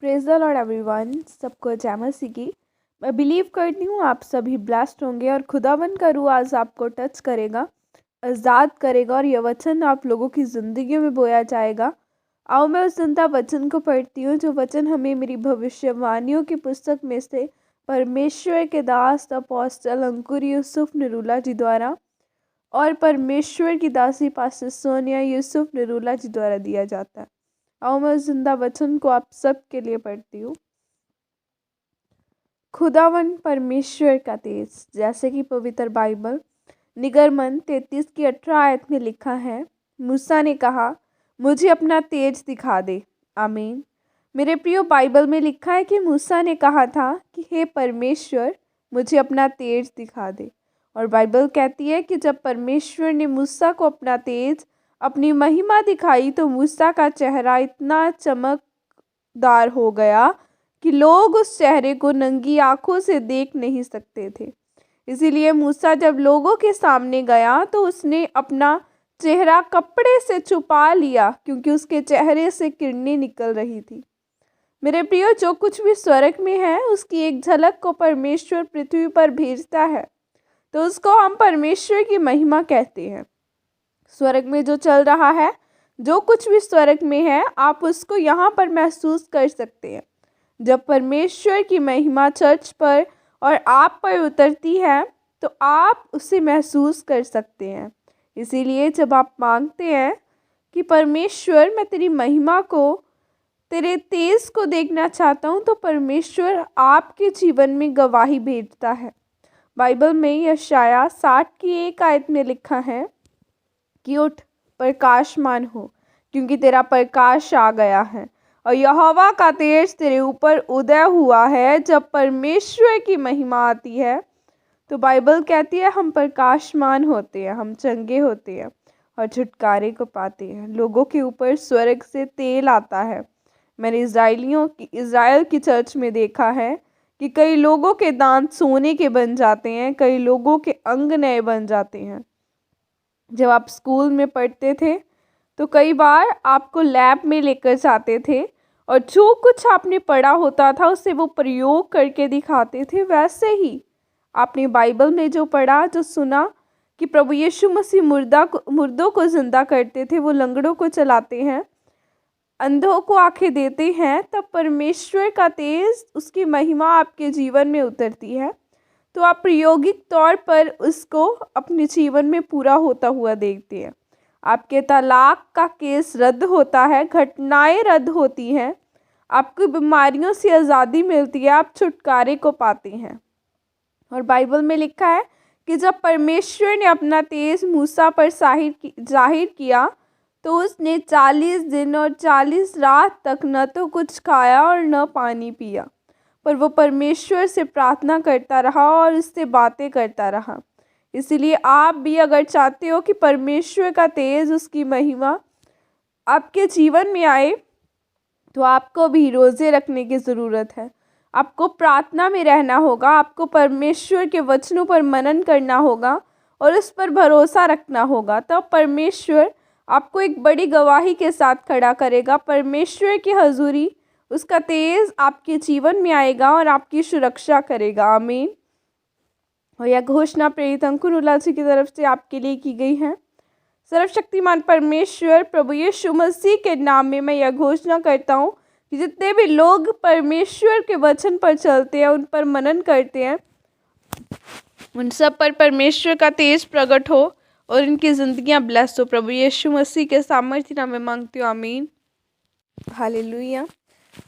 Praise the Lord everyone. सबको जय मसीह की। मैं बिलीव करती हूँ आप सभी ब्लेस्ड होंगे और खुदावंद का रूह आज आपको टच करेगा, आज़ाद करेगा और यह वचन आप लोगों की ज़िंदगी में बोया जाएगा। आओ मैं उस जिंदा वचन को पढ़ती हूँ, जो वचन हमें मेरी भविष्यवाणियों की पुस्तक में से परमेश्वर के दास अपोस्टल अंकुर यूसुफ निरूला जी द्वारा और परमेश्वर की दासी पास्टर सोनिया यूसुफ निरूला जी द्वारा दिया जाता है। आओ मैं उस जिंदा वचन को आप सब के लिए पढ़ती हूँ। खुदावन परमेश्वर का तेज, जैसे कि पवित्र बाइबल निगरमन 33 की 18 आयत में लिखा है, मूसा ने कहा मुझे अपना तेज दिखा दे। आमीन। मेरे प्रियो, बाइबल में लिखा है कि मूसा ने कहा था कि हे परमेश्वर मुझे अपना तेज दिखा दे। और बाइबल कहती है कि जब परमेश्वर ने मूसा को अपना तेज, अपनी महिमा दिखाई तो मूसा का चेहरा इतना चमकदार हो गया कि लोग उस चेहरे को नंगी आंखों से देख नहीं सकते थे। इसीलिए मूसा जब लोगों के सामने गया तो उसने अपना चेहरा कपड़े से छुपा लिया, क्योंकि उसके चेहरे से किरणें निकल रही थी। मेरे प्रियो, जो कुछ भी स्वर्ग में है उसकी एक झलक को परमेश्वर पृथ्वी पर भेजता है तो उसको हम परमेश्वर की महिमा कहते हैं। स्वर्ग में जो चल रहा है, जो कुछ भी स्वर्ग में है, आप उसको यहाँ पर महसूस कर सकते हैं। जब परमेश्वर की महिमा चर्च पर और आप पर उतरती है तो आप उसे महसूस कर सकते हैं। इसीलिए जब आप मांगते हैं कि परमेश्वर मैं तेरी महिमा को, तेरे तेज को देखना चाहता हूँ, तो परमेश्वर आपके जीवन में गवाही भेजता है। बाइबल में यशाया 60 की 1 आयत में लिखा है कि उठ प्रकाशमान हो, क्योंकि तेरा प्रकाश आ गया है और यहोवा का तेज तेरे ऊपर उदय हुआ है। जब परमेश्वर की महिमा आती है तो बाइबल कहती है हम प्रकाशमान होते हैं, हम चंगे होते हैं और छुटकारे को पाते हैं। लोगों के ऊपर स्वर्ग से तेल आता है। मैंने इज़राइल की चर्च में देखा है कि कई लोगों के दांत सोने के बन जाते हैं, कई लोगों के अंग नए बन जाते हैं। जब आप स्कूल में पढ़ते थे तो कई बार आपको लैब में लेकर जाते थे और जो कुछ आपने पढ़ा होता था उसे वो प्रयोग करके दिखाते थे। वैसे ही आपने बाइबल में जो पढ़ा, जो सुना कि प्रभु यीशु मसीह मुर्दों को जिंदा करते थे, वो लंगड़ों को चलाते हैं, अंधों को आंखें देते हैं, तब परमेश्वर का तेज, उसकी महिमा आपके जीवन में उतरती है तो आप प्रायोगिक तौर पर उसको अपने जीवन में पूरा होता हुआ देखते हैं। आपके तलाक का केस रद्द होता है, घटनाएं रद्द होती हैं, आपको बीमारियों से आज़ादी मिलती है, आप छुटकारे को पाते हैं। और बाइबल में लिखा है कि जब परमेश्वर ने अपना तेज मूसा पर जाहिर किया तो उसने 40 दिन और 40 रात तक न तो कुछ खाया और न पानी पिया, पर वो परमेश्वर से प्रार्थना करता रहा और उससे बातें करता रहा। इसलिए आप भी अगर चाहते हो कि परमेश्वर का तेज, उसकी महिमा आपके जीवन में आए, तो आपको भी रोज़े रखने की ज़रूरत है। आपको प्रार्थना में रहना होगा, आपको परमेश्वर के वचनों पर मनन करना होगा और उस पर भरोसा रखना होगा। तब परमेश्वर आपको एक बड़ी गवाही के साथ खड़ा करेगा। परमेश्वर की हजूरी, उसका तेज आपके जीवन में आएगा और आपकी सुरक्षा करेगा। आमीन। और यह घोषणा प्रेरित अंकुर निरूला जी की तरफ से आपके लिए की गई है। सर्वशक्तिमान परमेश्वर प्रभु यीशु मसीह के नाम में मैं यह घोषणा करता हूँ कि जितने भी लोग परमेश्वर के वचन पर चलते हैं, उन पर मनन करते हैं, उन सब पर परमेश्वर का तेज प्रकट हो और इनकी ज़िंदगियाँ ब्लेस्ड हो। प्रभु यीशु मसीह के सामर्थ्य नाम में मांगती हूँ। आमीन। हालेलुया।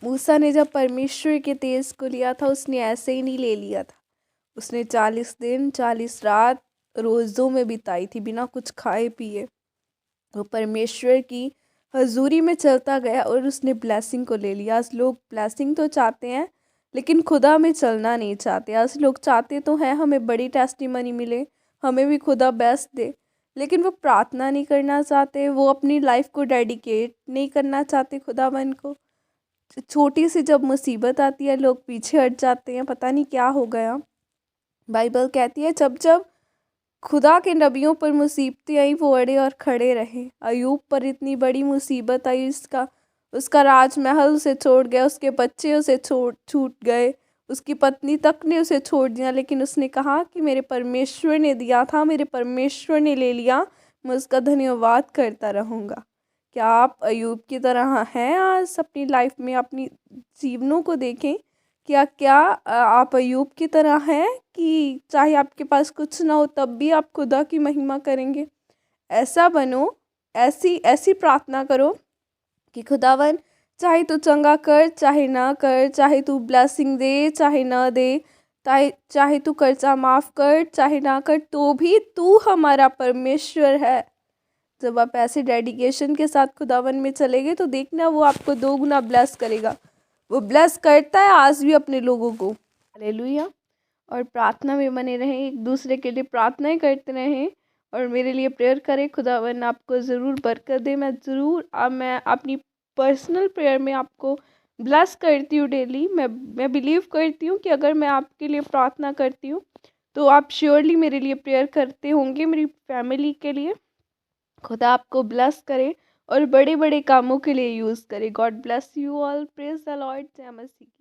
मूसा ने जब परमेश्वर के तेज को लिया था, उसने ऐसे ही नहीं ले लिया था। उसने 40 दिन 40 रात रोज़ों में बिताई थी, बिना कुछ खाए पिए। वो परमेश्वर की हजूरी में चलता गया और उसने ब्लेसिंग को ले लिया। आज लोग ब्लेसिंग तो चाहते हैं लेकिन खुदा में चलना नहीं चाहते। आज लोग चाहते तो हैं हमें बड़ी टेस्टिमनी मिले, हमें भी खुदा बेस्ट दे, लेकिन वो प्रार्थना नहीं करना चाहते, वो अपनी लाइफ को डेडिकेट नहीं करना चाहते खुदावन को। छोटी सी जब मुसीबत आती है लोग पीछे हट जाते हैं, पता नहीं क्या हो गया। बाइबल कहती है जब जब खुदा के नबियों पर मुसीबतें आई वो अड़े और खड़े रहे। अयूब पर इतनी बड़ी मुसीबत आई, उसका राजमहल उसे छोड़ गया, उसके बच्चे उसे छूट गए, उसकी पत्नी तक ने उसे छोड़ दिया, लेकिन उसने कहा कि मेरे परमेश्वर ने दिया था, मेरे परमेश्वर ने ले लिया, मैं उसका धन्यवाद करता रहूँगा। क्या आप अयूब की तरह हैं? आज अपनी लाइफ में अपनी जीवनों को देखें, क्या क्या आप अयूब की तरह हैं कि चाहे आपके पास कुछ ना हो तब भी आप खुदा की महिमा करेंगे? ऐसा बनो, ऐसी ऐसी प्रार्थना करो कि खुदावन, चाहे तू चंगा कर चाहे ना कर, चाहे तू ब्लेसिंग दे चाहे ना दे, चाहे तू कर्जा माफ़ कर चाहे ना कर, तो भी तू हमारा परमेश्वर है। जब आप ऐसे डेडिकेशन के साथ खुदावन में चलेंगे तो देखना वो आपको 2 गुना ब्लेस करेगा। वो ब्लेस करता है आज भी अपने लोगों को। हालेलुया। और प्रार्थना में बने रहें, एक दूसरे के लिए प्रार्थनाएं करते रहें और मेरे लिए प्रेयर करें। खुदावन आपको ज़रूर बरकत दे। मैं अपनी पर्सनल प्रेयर में आपको ब्लेस करती हूँ डेली। मैं बिलीव करती हूँ कि अगर मैं आपके लिए प्रार्थना करती हूँ तो आप श्योरली मेरे लिए प्रेयर करते होंगे, मेरी फैमिली के लिए। खुदा आपको ब्लेस करे और बड़े बड़े कामों के लिए यूज़ करे। God bless you all. Praise the Lord. जय मसीह।